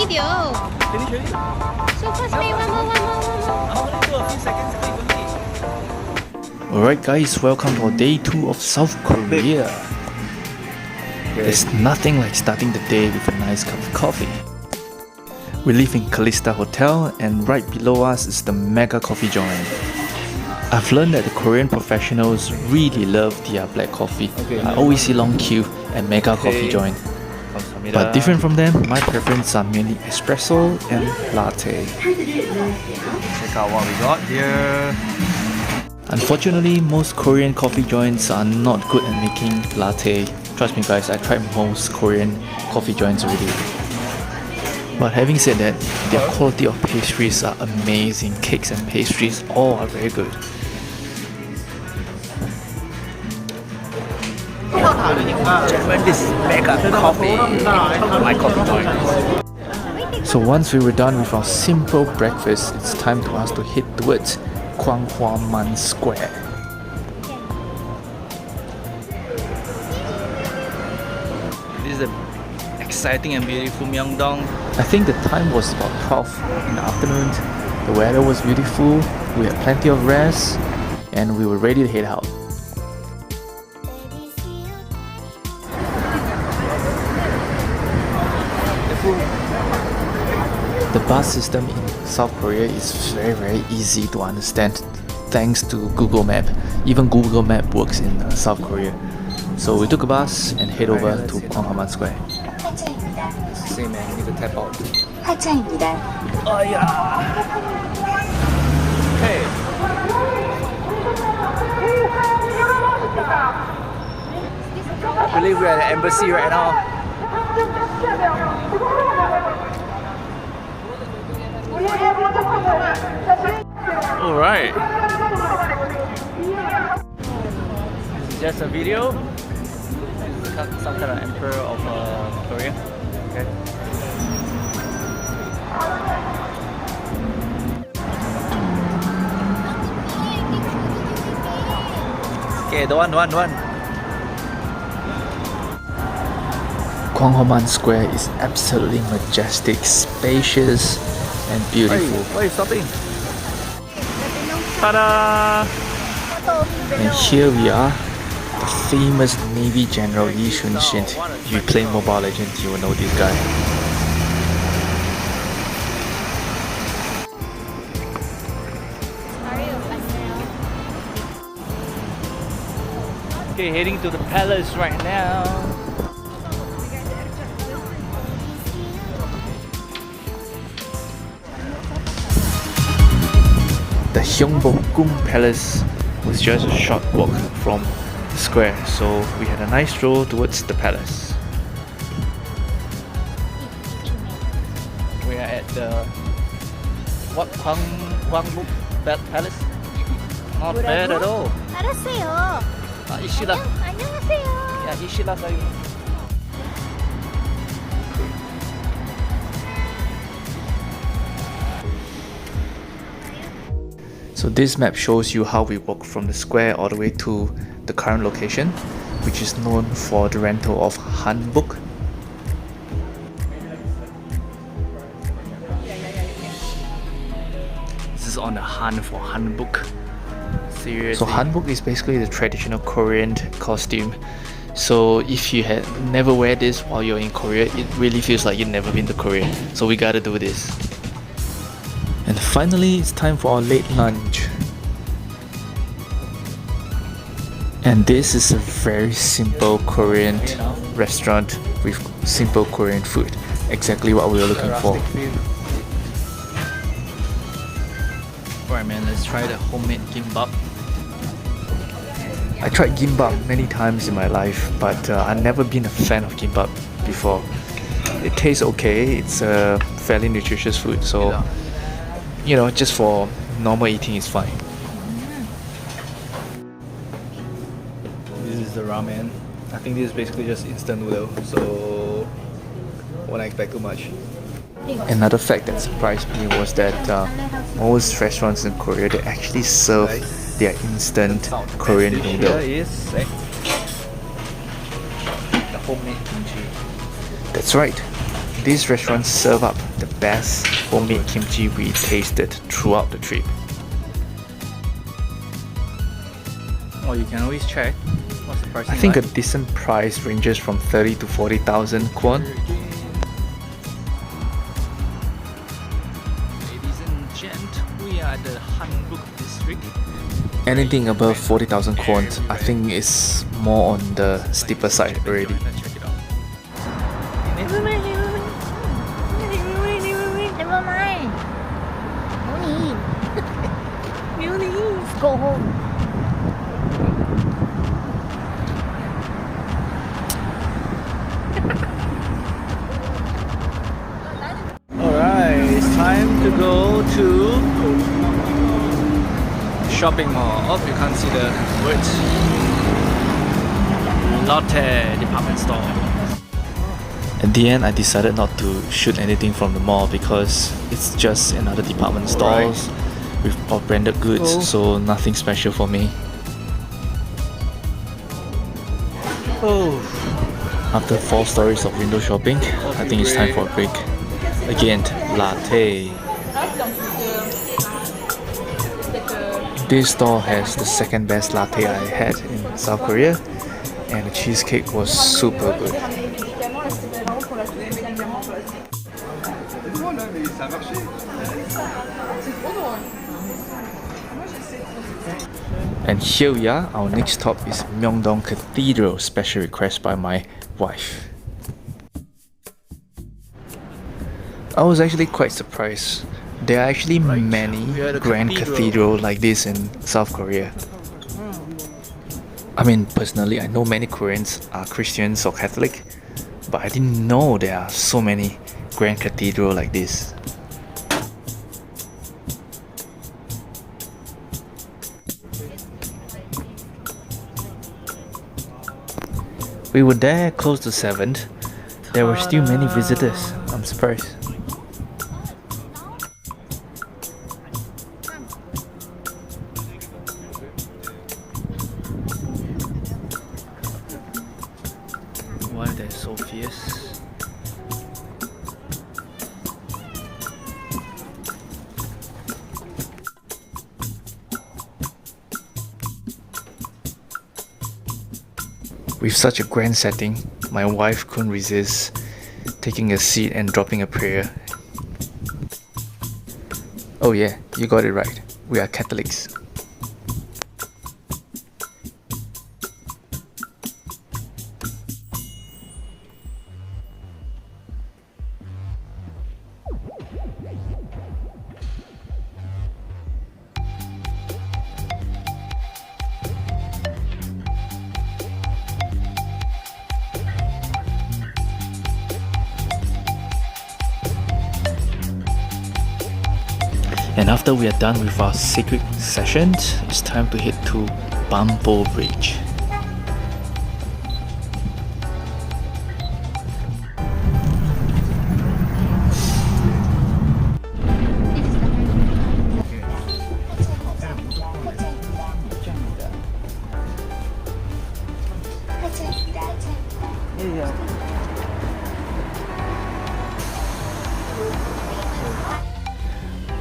video. Finish already? So fast, me. One more. I only do a few seconds only. Alright guys, welcome to day 2 of South Korea. There's nothing like starting the day with a nice cup of coffee. We live in Kalista Hotel and right below us is the Mega Coffee Joint. I've learned that the Korean professionals really love their black coffee. I always see long queue at Mega Coffee Joint. But different from them, my preferences are mainly espresso and latte. Check out what we got here. Unfortunately, most Korean coffee joints are not good at making latte. Trust me guys, I tried most Korean coffee joints already. But having said that, their quality of pastries are amazing. Cakes and pastries all are very good. This is Mega Coffee. My coffee joint. So once we were done with our simple breakfast, it's time for us to head towards Gwanghwaman Square. This is the exciting and beautiful Myeongdong. I think the time was about 12 in the afternoon. The weather was beautiful, we had plenty of rest, and we were ready to head out. The bus system in South Korea is very easy to understand thanks to Google Map. Even Google Map works in South Korea. So we took a bus and head over to Gwanghwaman Square. Same man, need to tap out. 하차입니다. Oh yeah! Hey! I believe we're at the embassy right now. Alright. This is just a video. Some kind of emperor of Korea. Okay. Okay, the one. Gwanghwaman Square is absolutely majestic, spacious, and beautiful. Why are you stopping? Ta-da! And here we are, the famous Navy General Lee Shun-shin. If you play Mobile Legends, you will know this guy. Okay, heading to the palace right now. The Gyeongbokgung Palace was just a short walk from the square, so we had a nice stroll towards the palace. We are at the Gwangbok Palace. Not bad at all. 알았어요. Ishida. 안녕하세요. Yeah, Ishida sayo. So this map shows you how we walk from the square all the way to the current location, which is known for the rental of hanbok. This is on the hunt for hanbok. Seriously. So hanbok is basically the traditional Korean costume. So if you had never wear this while you're in Korea, it really feels like you've never been to Korea. So we gotta do this. And finally, it's time for our late lunch. And this is a very simple Korean restaurant with simple Korean food. Exactly what we were looking for. Alright man, let's try the homemade gimbap. I tried gimbap many times in my life, but I've never been a fan of gimbap before. It tastes okay, it's a fairly nutritious food, so you know, just for normal eating is fine. This is the ramen. I think this is basically just instant noodle, so won't expect too much. Another fact that surprised me was that most restaurants in Korea, they actually serve their instant Korean noodle. Here is the homemade kimchi. That's right. These restaurants serve up the best homemade kimchi we tasted throughout the trip. Oh, you can always check what's the pricing I think a like. decent price ranges from 30 to 40,000 kwon. Ladies and gent, we are at the Hanbuk district. Anything above 40,000 kwon, I think is more on the steeper side already. Let's check it out. Never mind, never mind. Never mind, never mind, never mind. No need. No need. Let's go home. Alright, it's time to go to shopping mall. Oh, you can't see the words. Lotte department store. At the end, I decided not to shoot anything from the mall because it's just another department stores with all branded goods, Oh. so nothing special for me. Oh, After 4 stories of window shopping, I think it's time for a break. Again, latte. This store has the second best latte I had in South Korea, and the cheesecake was super good. And here we are, our next stop is Myeongdong Cathedral, special request by my wife. I was actually quite surprised. There are actually many we are at a grand cathedral like this in South Korea. I mean, personally, I know many Koreans are Christians or Catholic, but I didn't know there are so many grand cathedral like this. We were there close to 7th. There were still many visitors. I'm surprised. why they're so fierce. With such a grand setting, my wife couldn't resist taking a seat and dropping a prayer. Oh yeah, you got it right. We are Catholics. And after we are done with our sacred sessions, it's time to head to Bambo Bridge.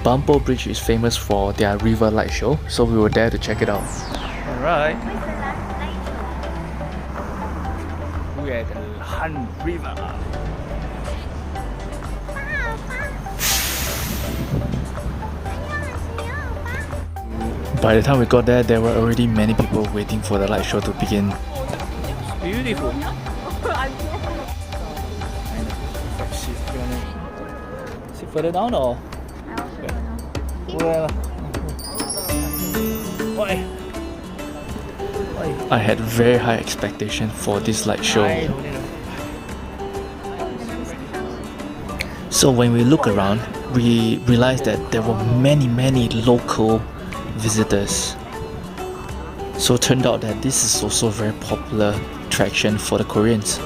Bambo Bridge is famous for their river light show, so we were there to check it out. Alright. We're at the Han River. By the time we got there, there were already many people waiting for the light show to begin. It's beautiful. Sit further down or? Where? Why? I had very high expectation for this light show. So when we look around, we realized that there were many local visitors. So it turned out that this is also a very popular attraction for the Koreans.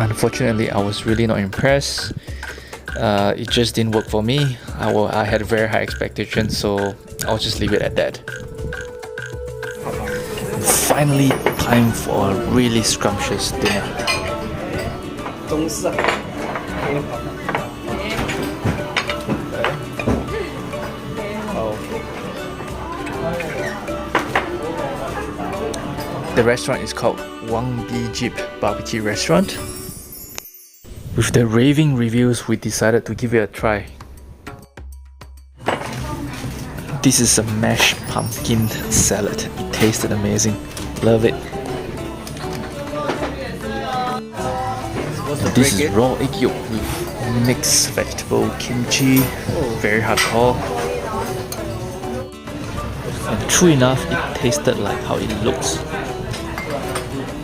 Unfortunately, I was really not impressed. It just didn't work for me. I had very high expectations, so I'll just leave it at that. Finally, time for a really scrumptious dinner. The restaurant is called Wang Bi Jeep Barbecue Restaurant. With the raving reviews, we decided to give it a try. This is a mashed pumpkin salad. It tasted amazing. Love it. This is raw egg yolk with mixed vegetable kimchi. Very hardcore. And true enough, it tasted like how it looks.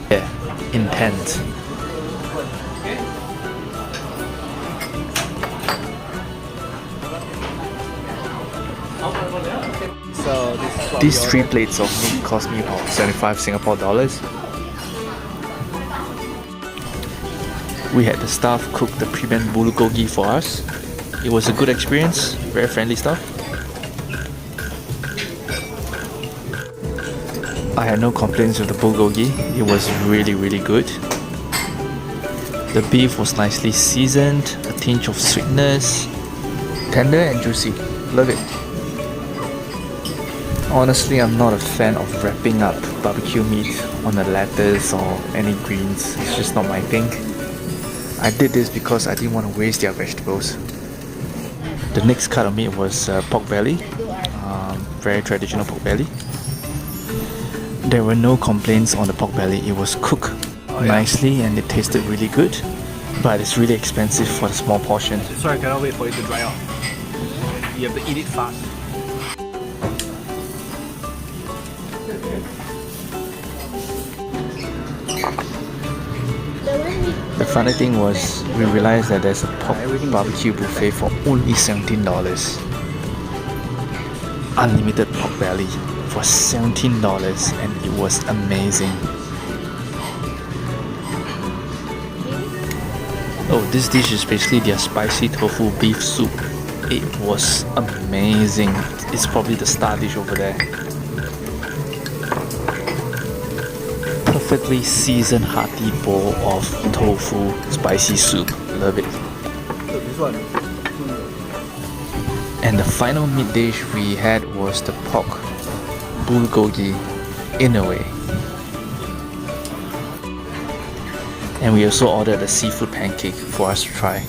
Yeah, intense. So These 3 plates of meat cost me about 75 Singapore dollars. We had the staff cook the premium bulgogi for us. It was a good experience, very friendly staff. I had no complaints with the bulgogi. It was really good. The beef was nicely seasoned, a tinge of sweetness, tender and juicy. Love it. Honestly, I'm not a fan of wrapping up barbecue meat on a lettuce or any greens. It's just not my thing. I did this because I didn't want to waste their vegetables. The next cut of meat was pork belly, very traditional pork belly. There were no complaints on the pork belly. It was cooked nicely and it tasted really good, but it's really expensive for the small portion. sorry, I cannot wait for it to dry out. You have to eat it fast. The funny thing was, we realized that there's a pork barbecue buffet for only $17. Unlimited pork belly for $17 and it was amazing. Oh, this dish is basically their spicy tofu beef soup. It was amazing. It's probably the star dish over there. Perfectly seasoned hearty bowl of tofu spicy soup. Love it. And the final meat dish we had was the pork bulgogi in a way. And we also ordered a seafood pancake for us to try.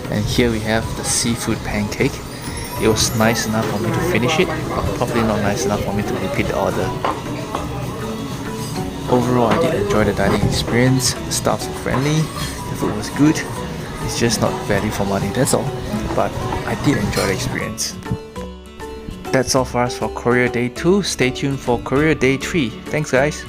And here we have the seafood pancake. It was nice enough for me to finish it, but probably not nice enough for me to repeat the order. Overall, I did enjoy the dining experience. The staff were friendly, the food was good. It's just not value for money, that's all. But I did enjoy the experience. That's all for us for Korea Day 2. Stay tuned for Korea Day 3. Thanks guys.